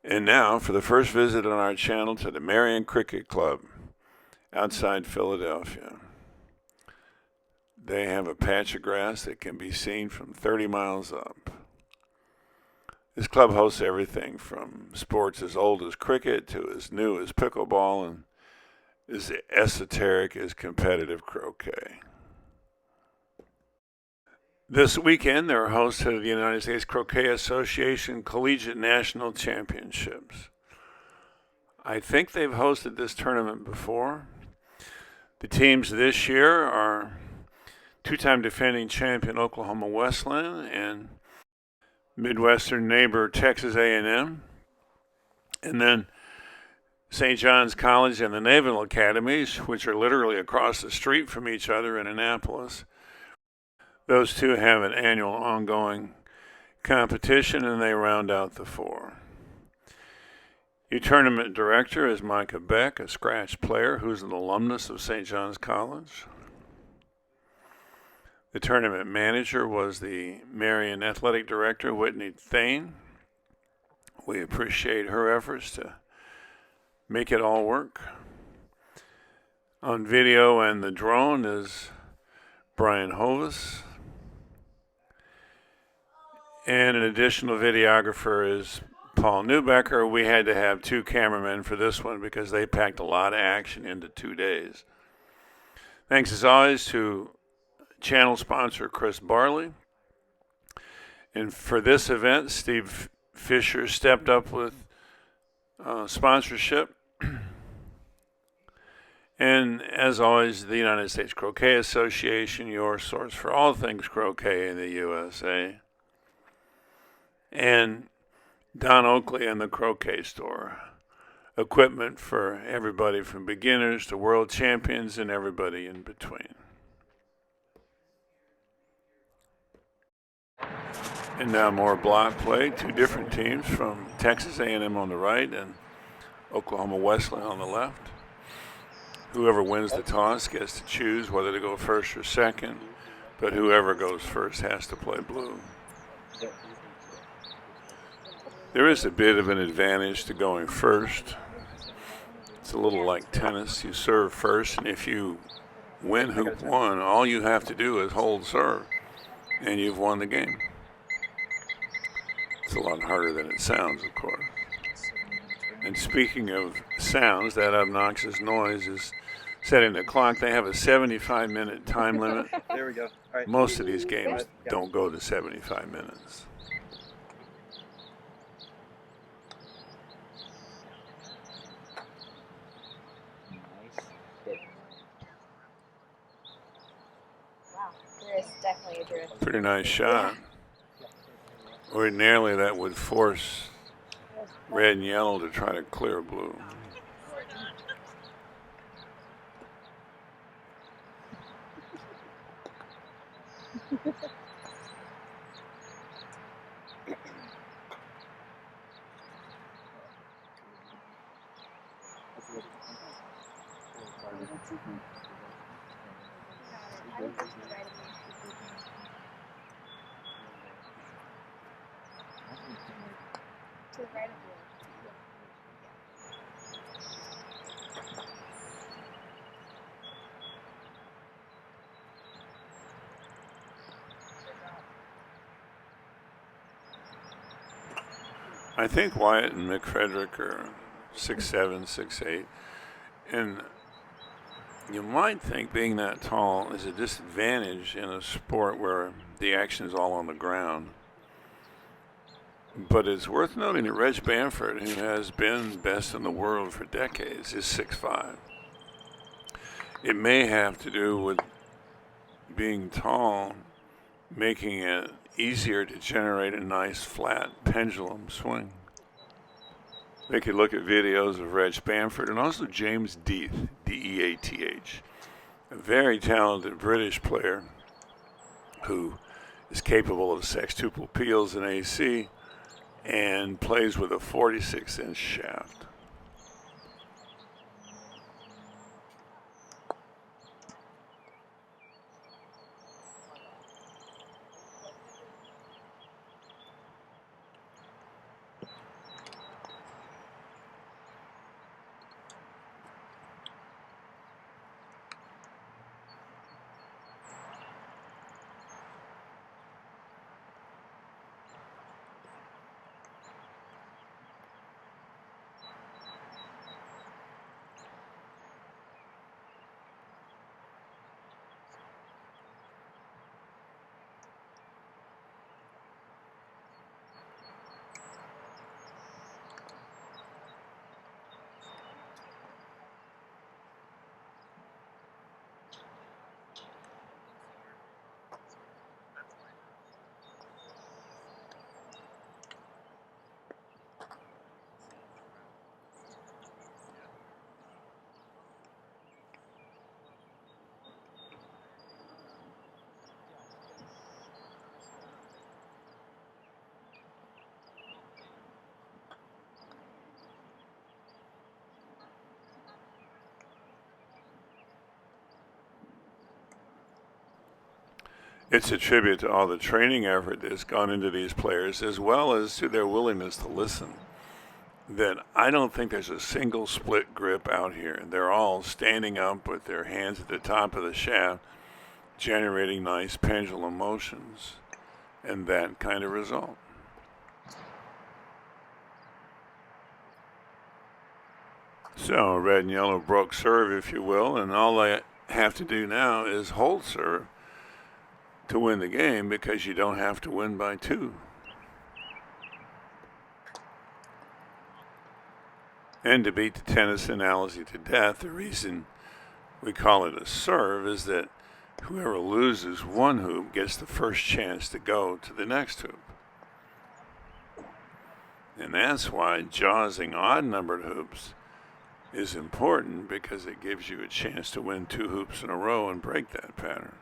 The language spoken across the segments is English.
And now for the first visit on our channel to the Merion Cricket Club outside Philadelphia. They have a patch of grass that can be seen from 30 miles up. This club hosts everything from sports as old as cricket to as new as pickleball and as esoteric as competitive croquet. This weekend, they're hosts of the United States Croquet Association Collegiate National Championships. I think they've hosted this tournament before. The teams this year are two-time defending champion Oklahoma Wesleyan and Midwestern neighbor Texas A&M, and then St. John's College and the Naval Academies, which are literally across the street from each other in Annapolis. Those two have an annual ongoing competition, and they round out the four. Your tournament director is Micah Beck, a scratch player who's an alumnus of St. John's College. The tournament manager was the Merion athletic director, Whitney Thain. We appreciate her efforts to make it all work. On video and the drone is Brian Hovis. And an additional videographer is Paul Neubecker. We had to have two cameramen for this one because they packed a lot of action into 2 days. Thanks as always to channel sponsor Chris Barley. And for this event, Steve Fisher stepped up with sponsorship. And as always, the United States Croquet Association, your source for all things croquet in the USA. And Don Oakley and the Croquet Store. Equipment for everybody from beginners to world champions and everybody in between. And now more block play. Two different teams from Texas A&M on the right and Oklahoma Wesleyan on the left. Whoever wins the toss gets to choose whether to go first or second, but whoever goes first has to play blue. There is a bit of an advantage to going first. It's a little like tennis. You serve first, and if you win hoop one, all you have to do is hold serve, and you've won the game. It's a lot harder than it sounds, of course. And speaking of sounds, that obnoxious noise is setting the clock. They have a 75-minute time limit. There we go. All right. Most of these games don't go to 75 minutes. Wow, there is definitely a drift. Pretty nice shot. Ordinarily, that would force red and yellow to try to clear blue. To the right of you. I think Wyatt and McFrederick are 6'7", 6'8", and you might think being that tall is a disadvantage in a sport where the action is all on the ground. But it's worth noting that Reg Bamford, who has been best in the world for decades, is 6'5". It may have to do with being tall, making it easier to generate a nice flat pendulum swing. They could look at videos of Reg Bamford and also James Death, D-E-A-T-H, a very talented British player who is capable of sextuple peels in AC and plays with a 46-inch shaft. It's a tribute to all the training effort that's gone into these players, as well as to their willingness to listen, that I don't think there's a single split grip out here. They're all standing up with their hands at the top of the shaft, generating nice pendulum motions, and that kind of result. So red and yellow broke serve, if you will, and all they have to do now is hold serve to win the game, because you don't have to win by 2. And to beat the tennis analogy to death, the reason we call it a serve is that whoever loses one hoop gets the first chance to go to the next hoop. And that's why jawsing odd-numbered hoops is important, because it gives you a chance to win 2 hoops in a row and break that pattern.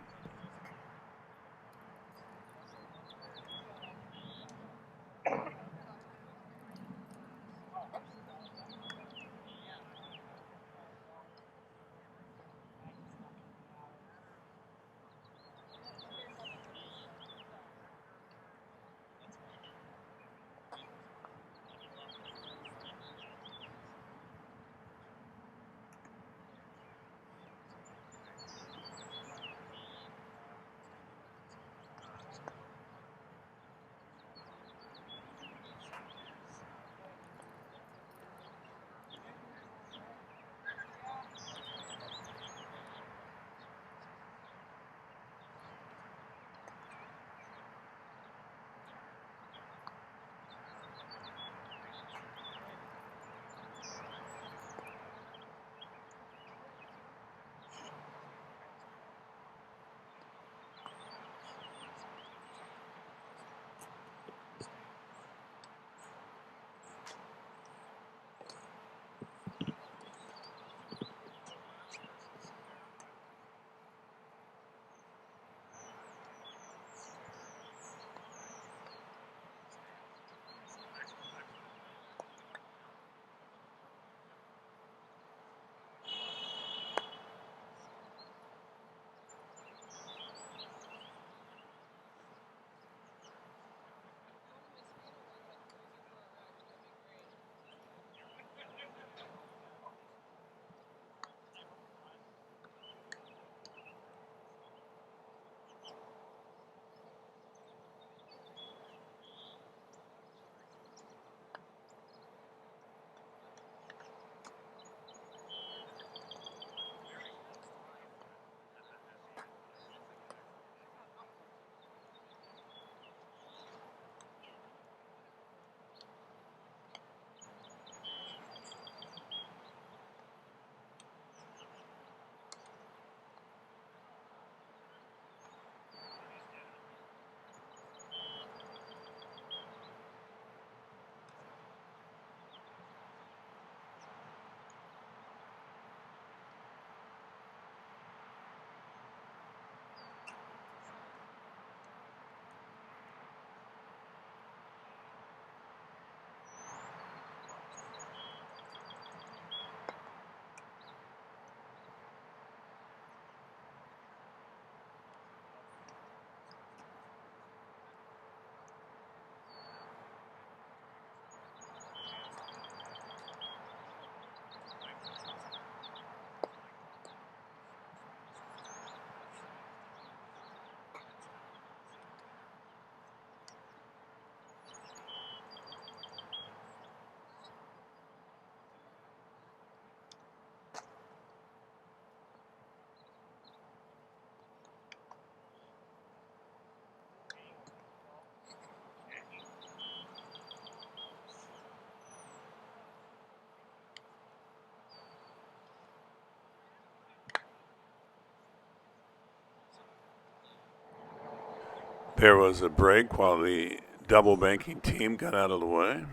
There was a break while the double banking team got out of the way.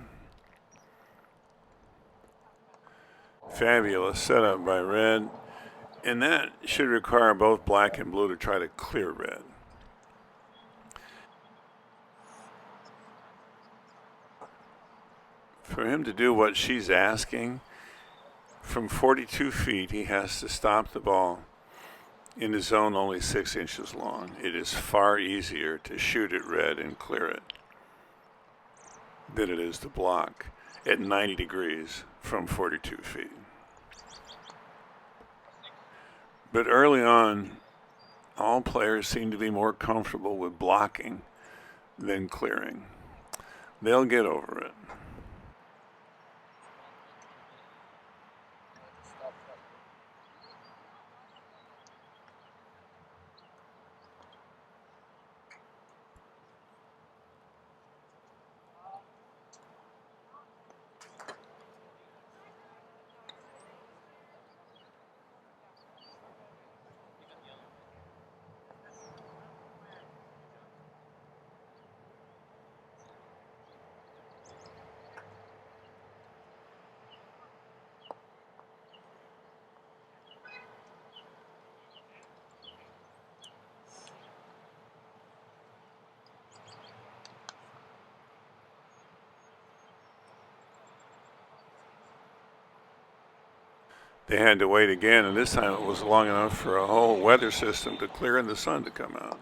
Fabulous setup by red, and that should require both black and blue to try to clear red. For him to do what she's asking, from 42 feet, he has to stop the ball in a zone only 6 inches long. It is far easier to shoot it red and clear it than it is to block at 90 degrees from 42 feet. But early on, all players seem to be more comfortable with blocking than clearing. They'll get over it. They had to wait again, and this time it was long enough for a whole weather system to clear and the sun to come out.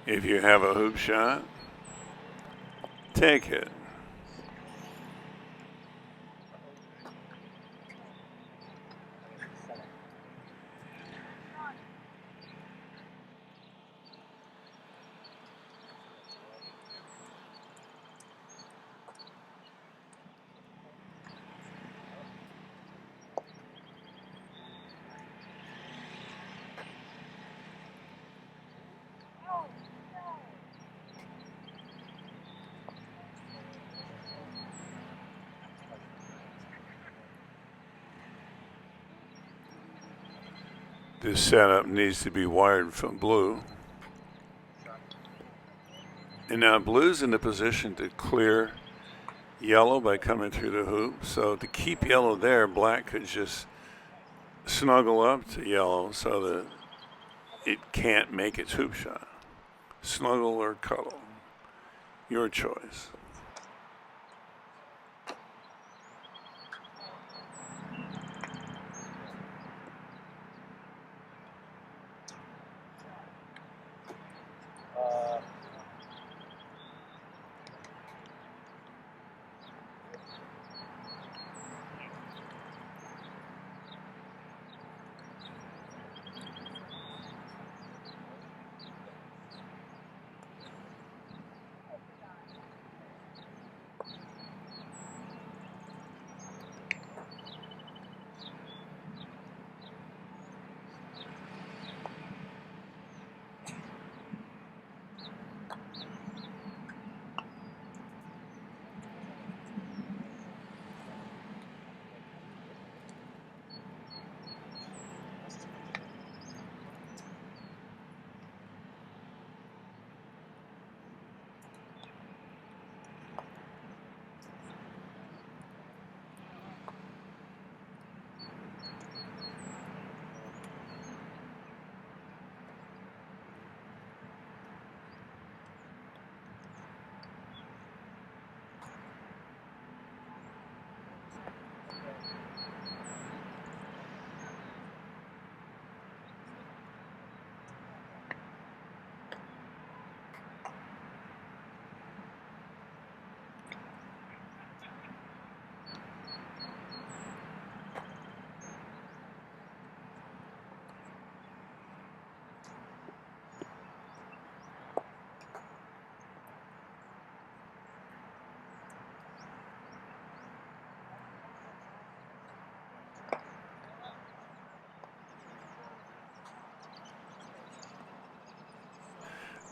If you have a hoop shot, take it. This setup needs to be wired from blue. And now blue's in the position to clear yellow by coming through the hoop. So to keep yellow there, black could just snuggle up to yellow so that it can't make its hoop shot. Snuggle or cuddle. Your choice.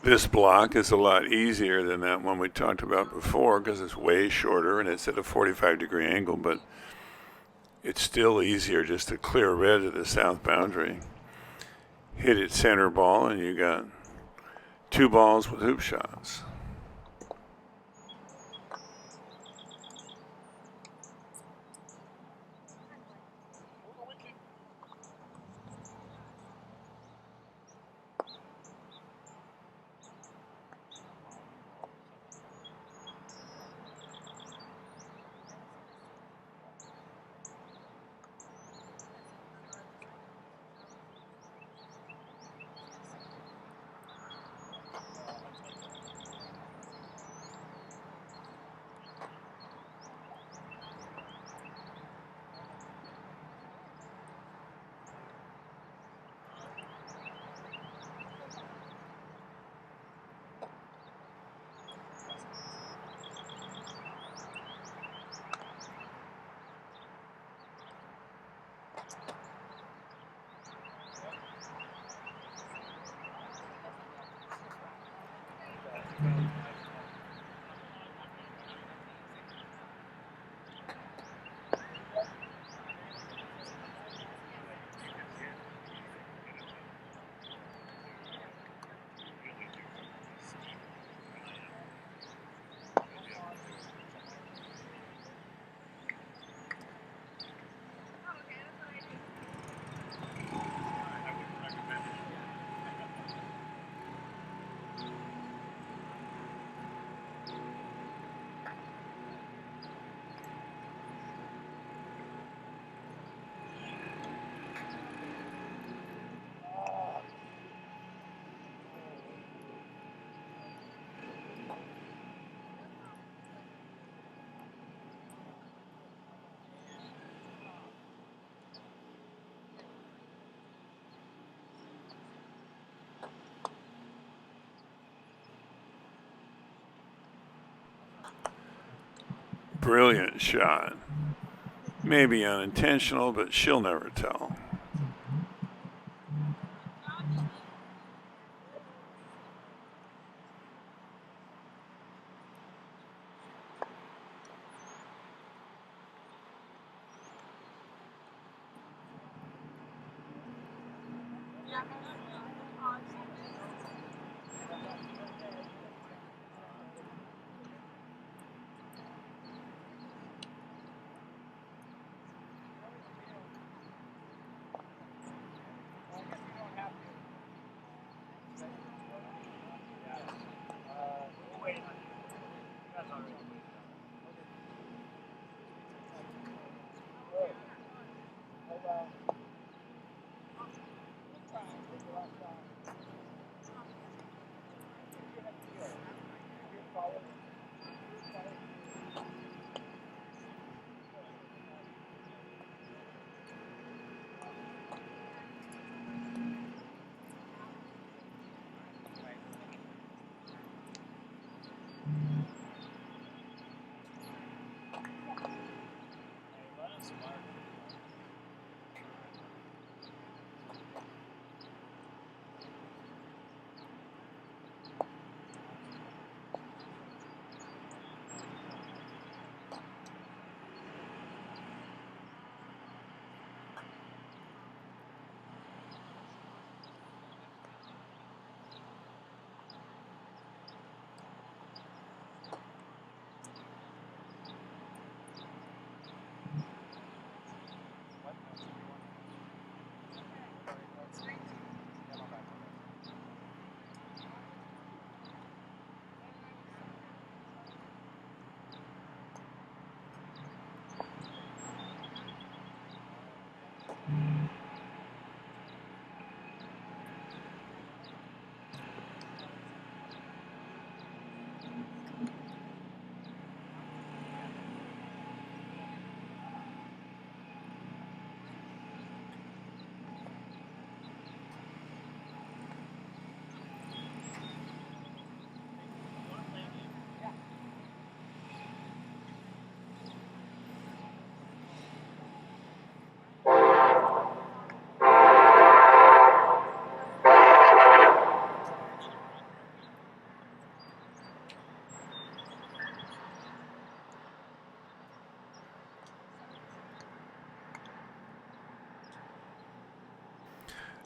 This block is a lot easier than that one we talked about before because it's way shorter and it's at a 45-degree angle, but it's still easier just to clear red to the south boundary. Hit it center ball and you got 2 balls with hoop shots. Brilliant shot. Maybe unintentional, but she'll never tell.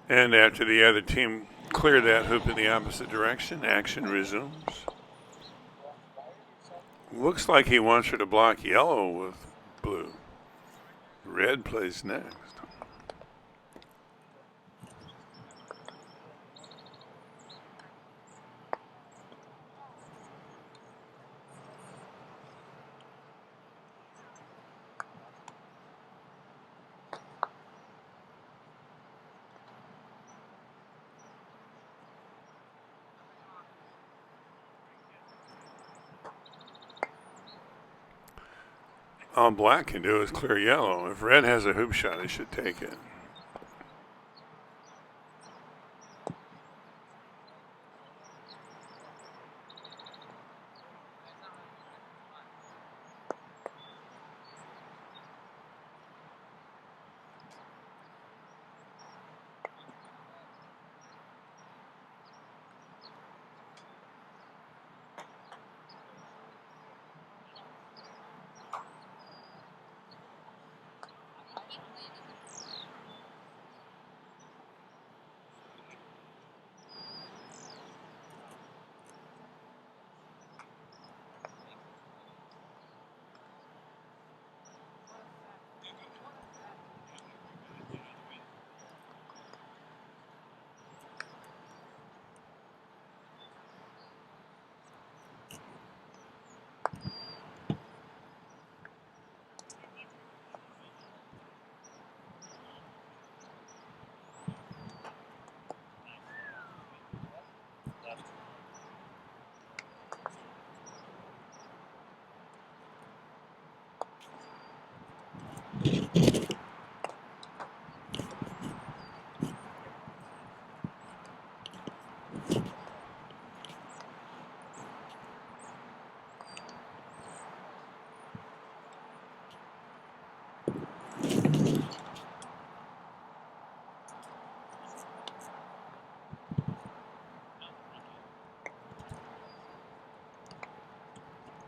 And after the other team cleared that hoop in the opposite direction, action resumes. Looks like he wants her to block yellow with blue. Red plays next. All black can do is clear yellow. If red has a hoop shot, he should take it.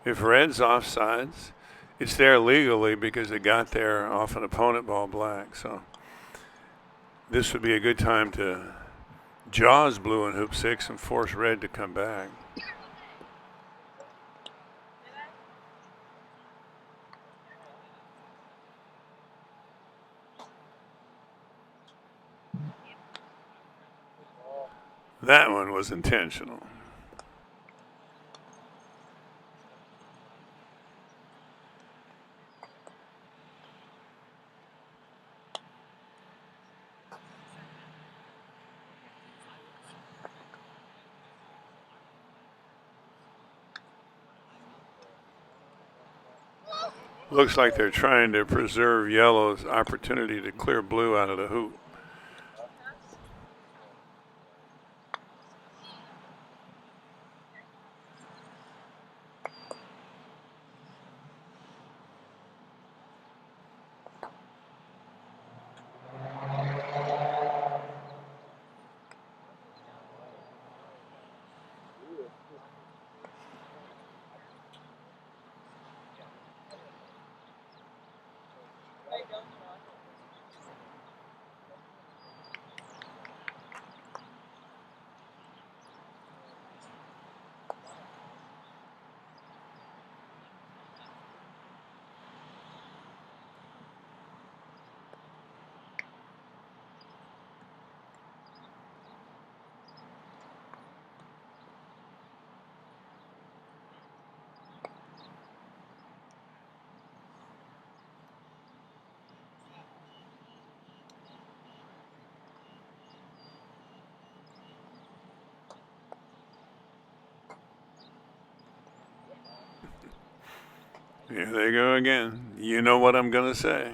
If red's offsides, it's there legally because it got there off an opponent ball black. So this would be a good time to Jaws blew in hoop 6 and forced red to come back. That one was intentional. Looks like they're trying to preserve yellow's opportunity to clear blue out of the hoop. Here they go again. You know what I'm going to say.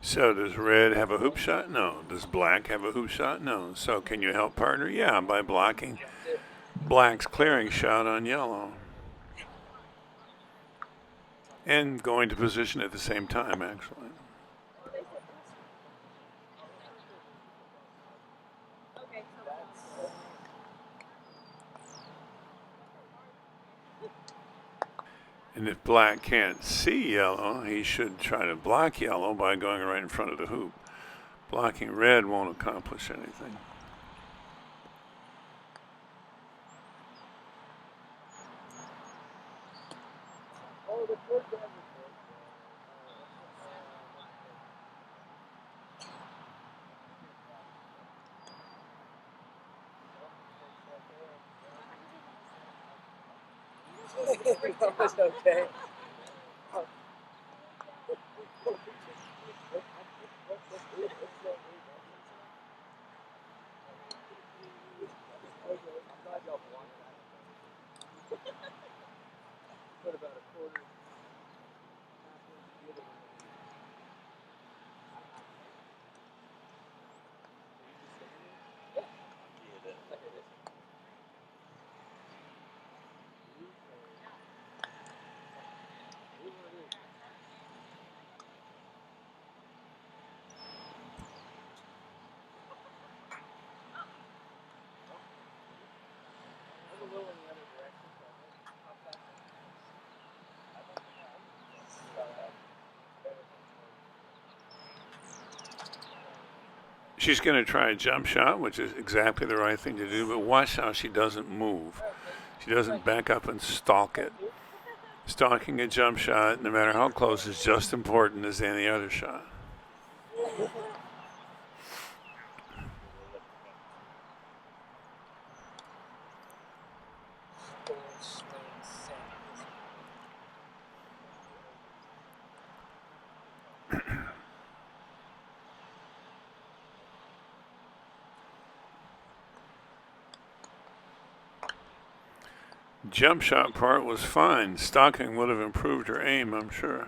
So does red have a hoop shot? No. Does black have a hoop shot? No. So can you help partner? Yeah, by blocking black's clearing shot on yellow. And going to position at the same time, actually. And if black can't see yellow, he should try to block yellow by going right in front of the hoop. Blocking red won't accomplish anything. That was okay. Put about a quarter. She's going to try a jump shot, which is exactly the right thing to do, but watch how she doesn't move. She doesn't back up and stalk it. Stalking a jump shot, no matter how close, is just important as any other shot. Jump shot part was fine. Stalking would have improved her aim, I'm sure.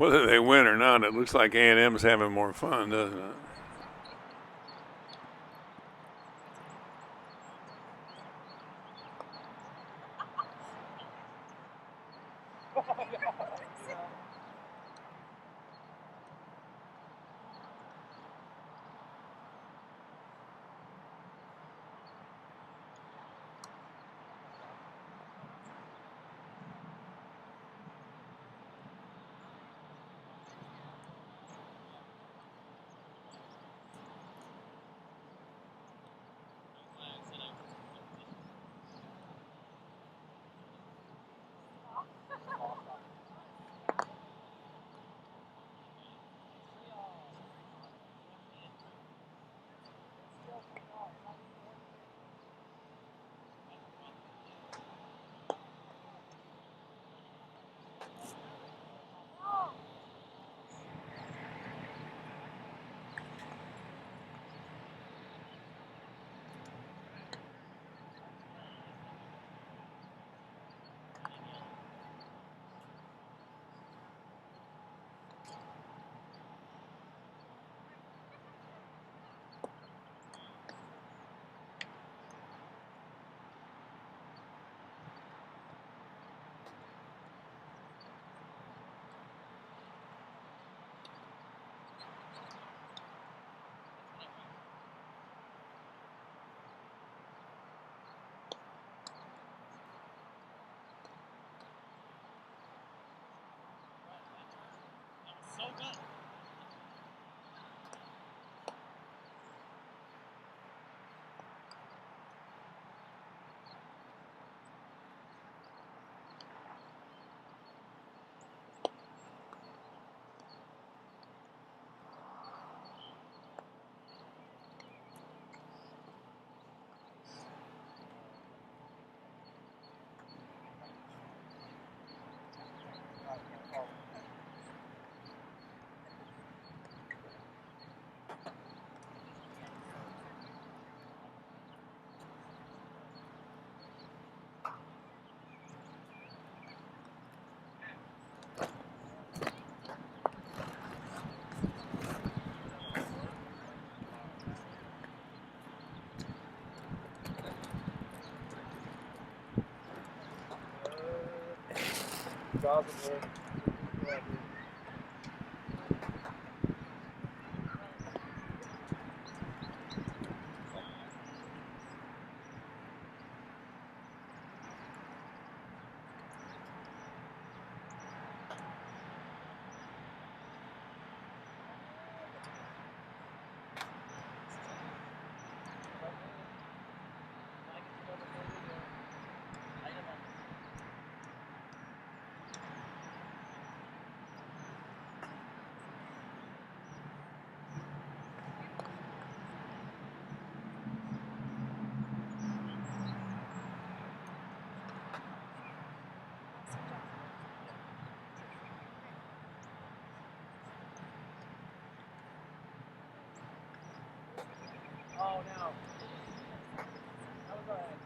Whether they win or not, it looks like A&M's having more fun, doesn't it? Possible. Oh no. That was alright.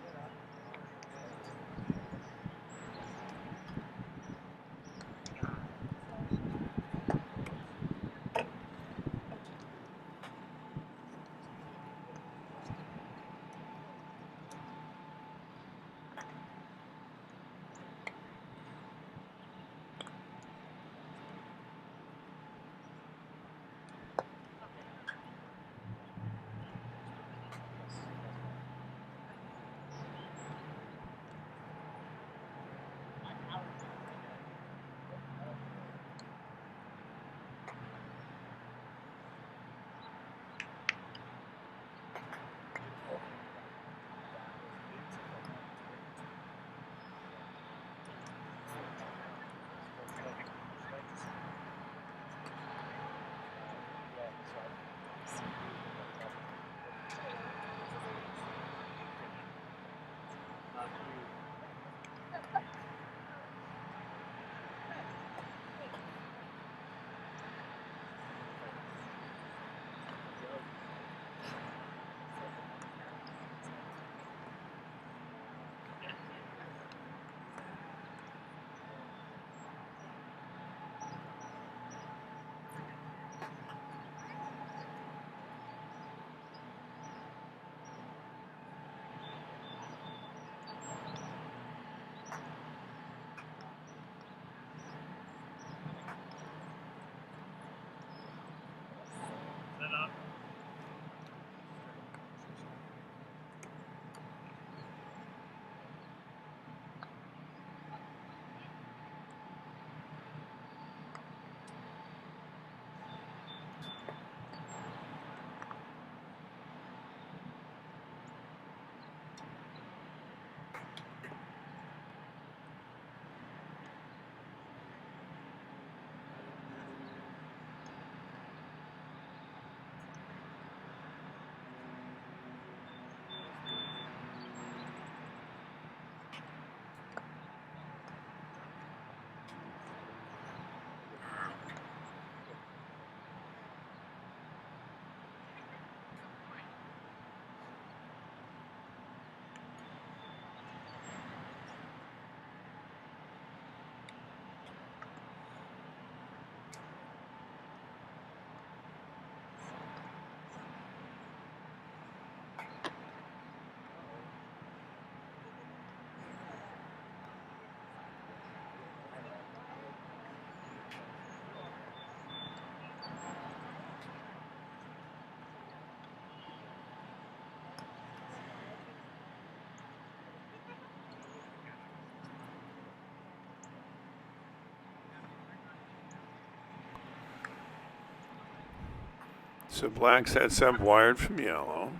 So black sets up wired from yellow.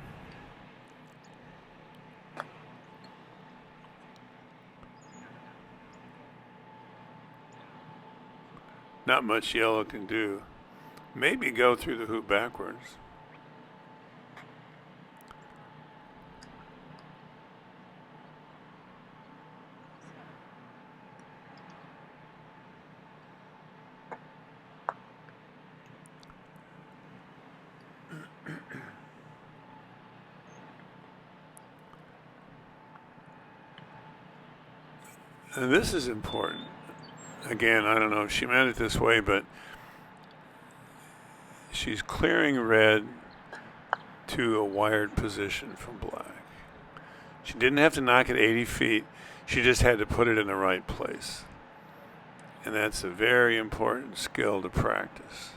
Not much yellow can do. Maybe go through the hoop backwards. And this is important. Again, I don't know if she meant it this way, but she's clearing red to a wired position from black. She didn't have to knock it 80 feet. She just had to put it in the right place. And that's a very important skill to practice.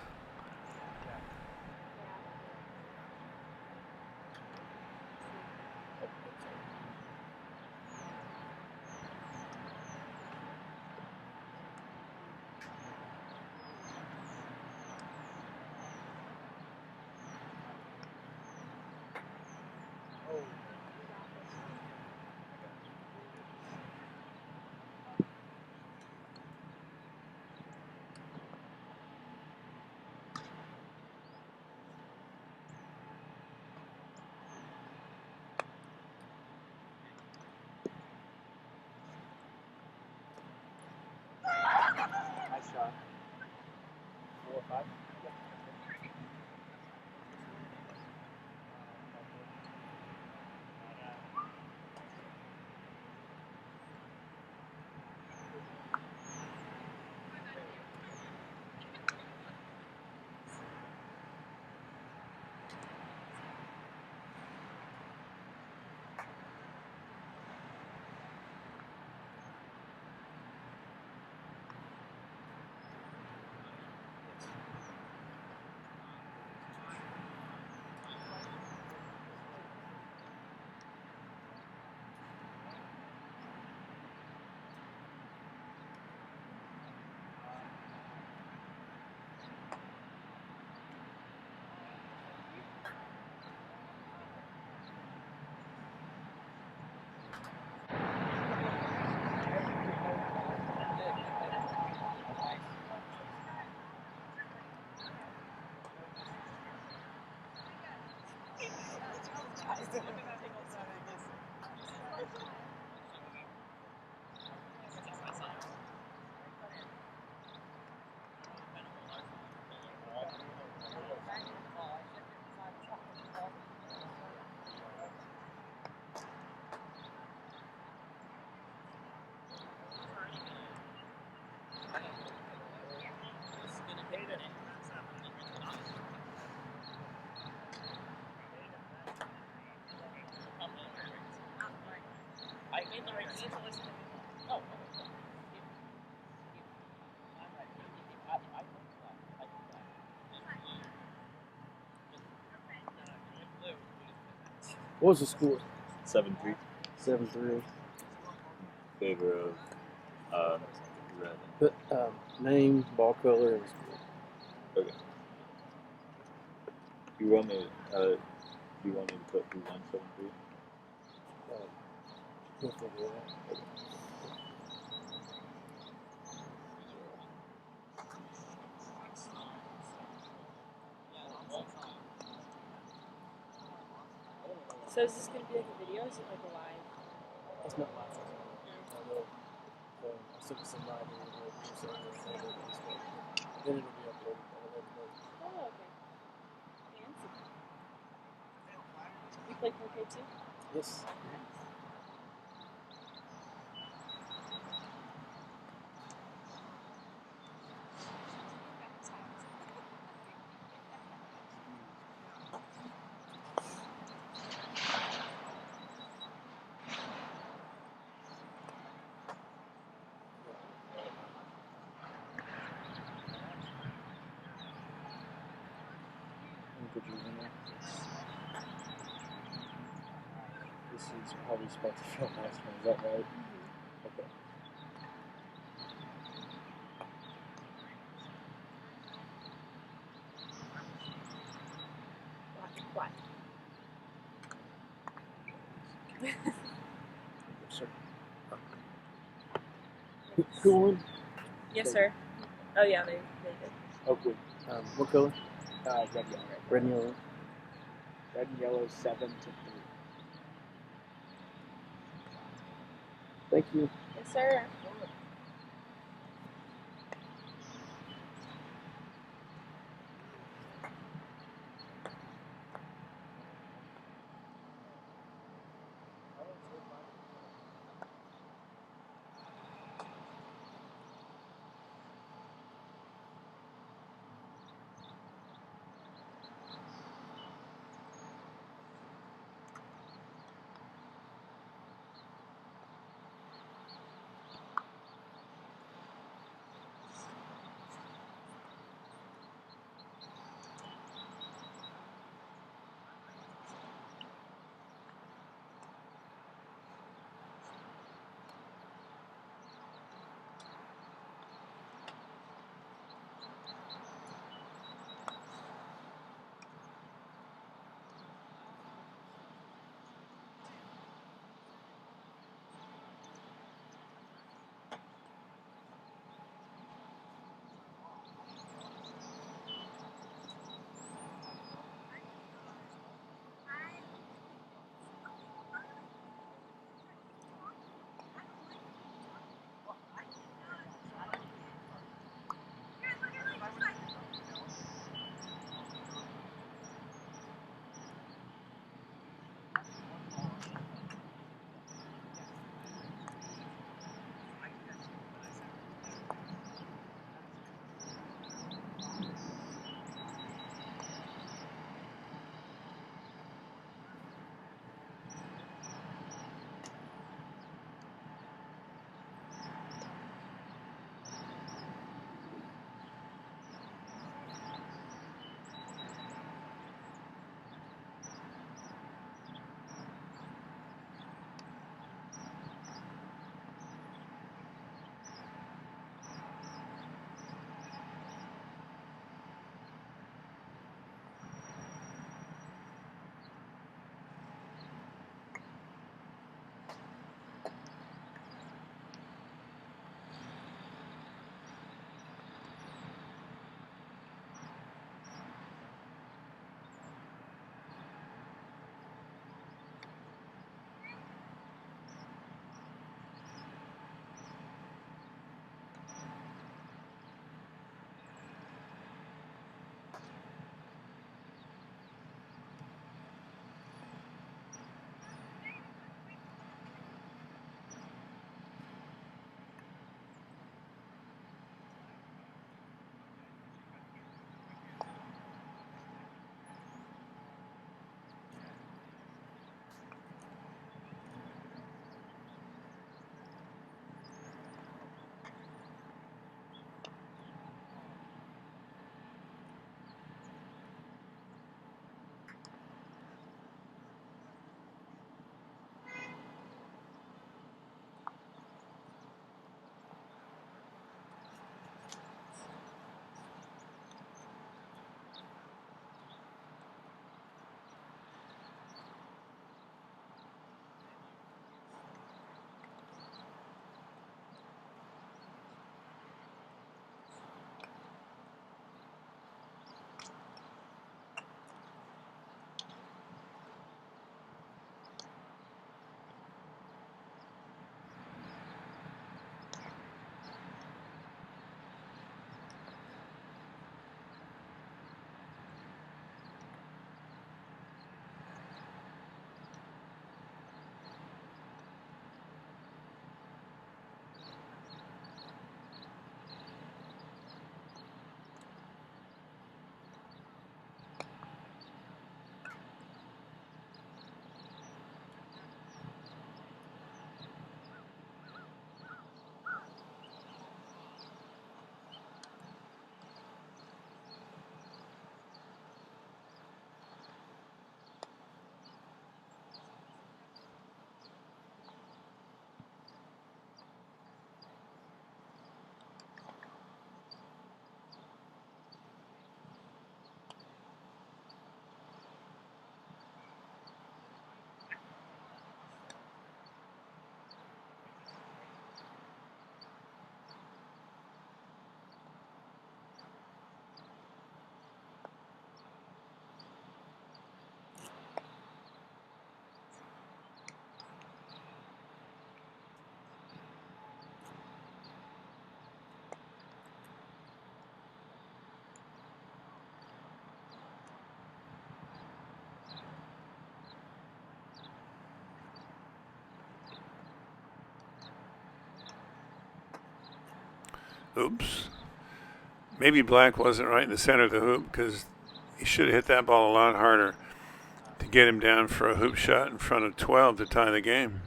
Nice shot. 4 or 5. What was the score? 7-3. 7-3. Favor of red. But name, ball color, and score. Okay. You want me? Do you want me to put who won 7-3? We'll figure it out. Okay. So is this going to be like a video or is it like a live? It's not live. I will. I'll send it to somebody and we'll do something. Then it'll be uploaded at a later date. Oh, okay. Fancy. You play croquet too? Yes. Put yours in there. This is probably supposed to feel nice, is that right? Okay. Why? Sir. Who won? Yes, sir. Oh, yeah, they did. Oakwood. What color? Red yellow. Red and yellow. Red and yellow 7-3. Thank you. Yes, sir. Oops. Maybe black wasn't right in the center of the hoop because he should have hit that ball a lot harder to get him down for a hoop shot in front of 12 to tie the game.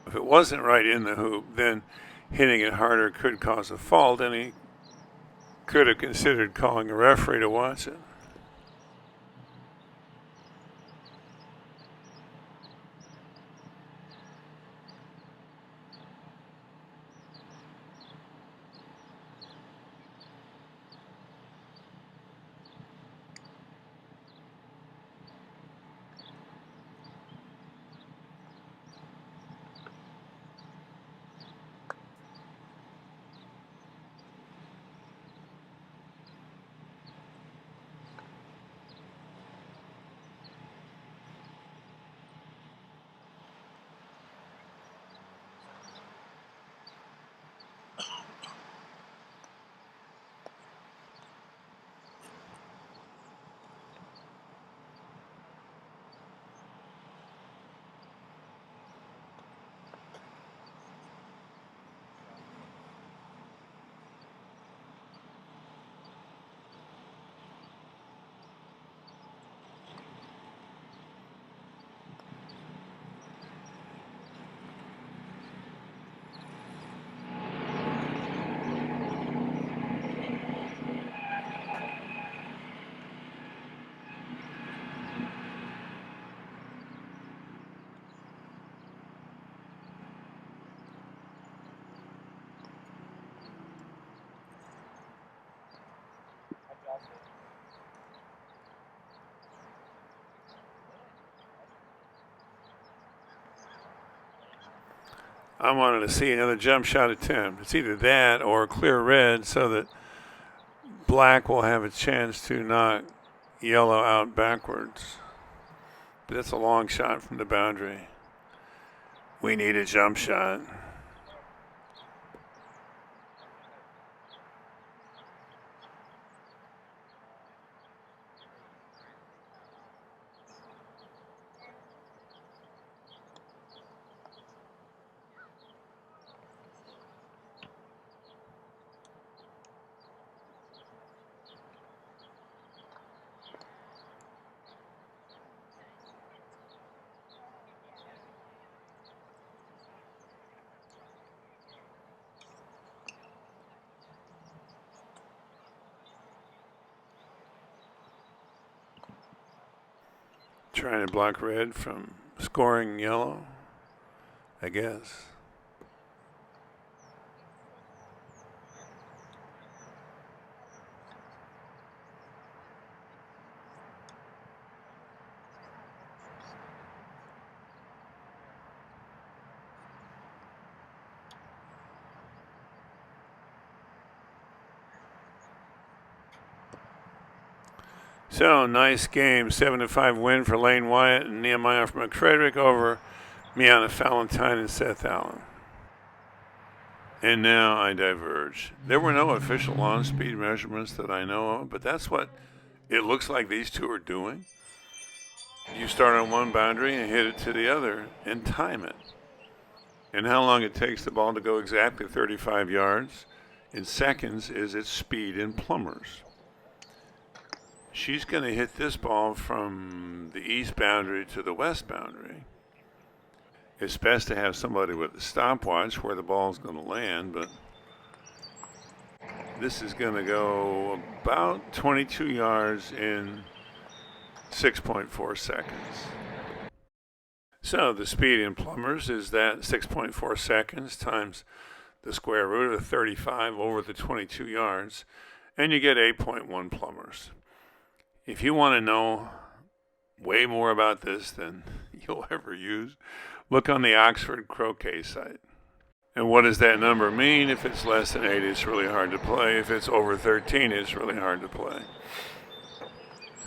If it wasn't right in the hoop, then hitting it harder could cause a fault, and he could have considered calling a referee to watch it. I wanted to see another jump shot attempt. It's either that or clear red so that black will have a chance to knock yellow out backwards. But that's a long shot from the boundary. We need a jump shot. Trying to block red from scoring yellow, I guess. So, nice game. 7-5 win for Lane Wyatt and Nehemiah from McFrederick over Merion, Fallentine, and Seth Allen. And now I diverge. There were no official lawn speed measurements that I know of, but that's what it looks like these two are doing. You start on one boundary and hit it to the other and time it. And how long it takes the ball to go exactly 35 yards in seconds is its speed in plumbers. She's going to hit this ball from the east boundary to the west boundary. It's best to have somebody with a stopwatch where the ball's going to land, but this is going to go about 22 yards in 6.4 seconds. So the speed in plumbers is that 6.4 seconds times the square root of 35 over the 22 yards, and you get 8.1 plumbers. If you want to know way more about this than you'll ever use, look on the Oxford Croquet site. And what does that number mean? If it's less than 8, it's really hard to play. If it's over 13, it's really hard to play.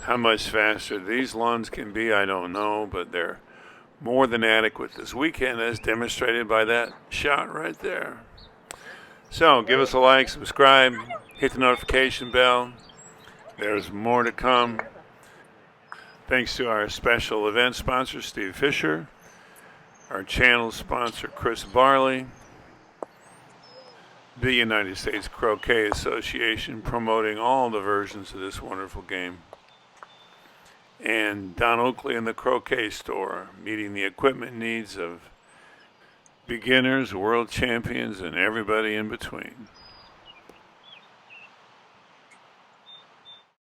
How much faster these lawns can be, I don't know, but they're more than adequate this weekend, as demonstrated by that shot right there. So give us a like, subscribe, hit the notification bell. There's more to come. Thanks to our special event sponsor, Steve Fisher, our channel sponsor, Chris Barley, the United States Croquet Association, promoting all the versions of this wonderful game. And Don Oakley and the Croquet Store, meeting the equipment needs of beginners, world champions, and everybody in between.